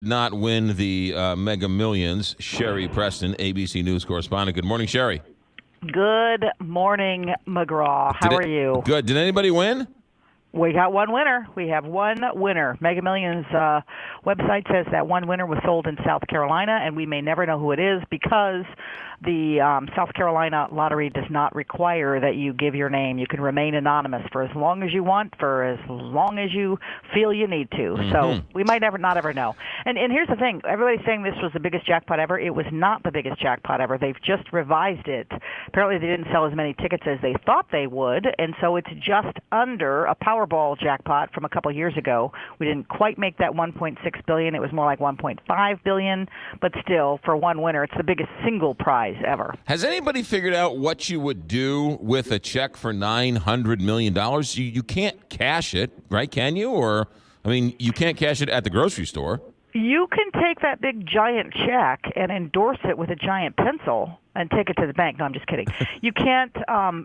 Not win the Mega Millions. Sherry Preston, ABC News correspondent. Good morning, Sherry. Good morning, McGraw. How are you? Good. Did anybody win? We got one winner. We have one winner. MegaMillions website says that one winner was sold in South Carolina, and we may never know who it is because the South Carolina lottery does not require that you give your name. You can remain anonymous for as long as you want, for as long as you feel you need to. So we might not ever know. And here's the thing. Everybody's saying this was the biggest jackpot ever. It was not the biggest jackpot ever. They've just revised it. Apparently they didn't sell as many tickets as they thought they would, and so it's just under a Powerball jackpot from a couple years ago. We didn't quite make that $1.6 billion. It was more like $1.5 billion, but still, for one winner, it's the biggest single prize ever. Has anybody figured out what you would do with a check for $900 million? You can't cash it, right? Can you? Or, I mean, you can't cash it at the grocery store. You can take that big giant check and endorse it with a giant pencil and take it to the bank. No, I'm just kidding. You can't.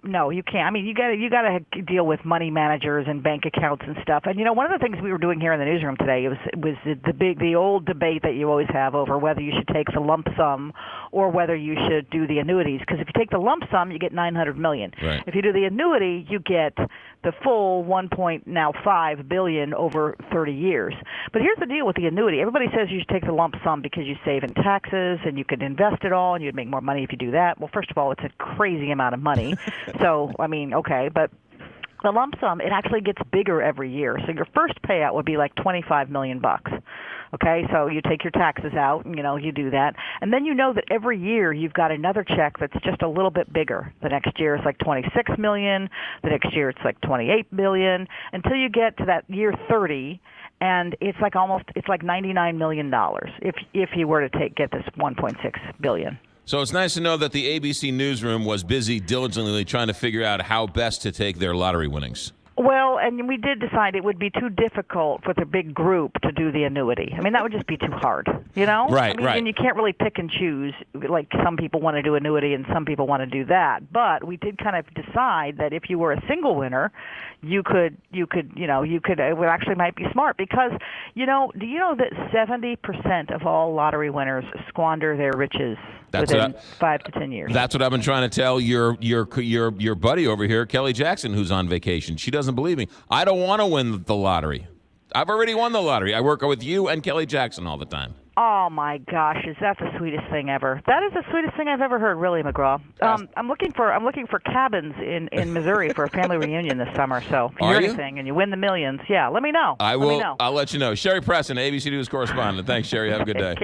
No, you can't. I mean, you got to deal with money managers and bank accounts and stuff. And you know, one of the things we were doing here in the newsroom today was the old debate that you always have over whether you should take the lump sum or whether you should do the annuities. Because if you take the lump sum, you get $900 million. Right. If you do the annuity, you get the full $1.5 billion over 30 years. But here's the deal with the annuity. Everybody says you should take the lump sum because you save in taxes and you could invest it all and you'd make more money if you do that. Well, first of all, it's a crazy amount of money. So, I mean, okay, but the lump sum, it actually gets bigger every year. So your first payout would be like $25 million. Okay, so you take your taxes out, and, you do that. And then you know that every year you've got another check that's just a little bit bigger. The next year it's like $26 million. The next year it's like $28 million until you get to that year 30, and it's like $99 million if you were to get this $1.6 billion. So it's nice to know that the ABC newsroom was busy diligently trying to figure out how best to take their lottery winnings. Well, and we did decide it would be too difficult for the big group to do the annuity. I mean, that would just be too hard, Right, right. And you can't really pick and choose. Like some people want to do annuity and some people want to do that. But we did kind of decide that if you were a single winner, you could, it actually might be smart because, do you know that 70% of all lottery winners squander their riches within 5 to 10 years? That's what I've been trying to tell your buddy over here, Kelly Jackson, who's on vacation. She doesn't believe me. I don't want to win the lottery. I've already won the lottery. I work with you and Kelly Jackson all the time. Oh my gosh, is that the sweetest thing ever? That is the sweetest thing I've ever heard, really, McGraw. I'm looking for cabins in Missouri for a family reunion this summer. So if you hear anything and you win the millions, let me know. I will. Let me know. I'll let you know. Sherry Preston, ABC News correspondent. Thanks, Sherry. Have a good day.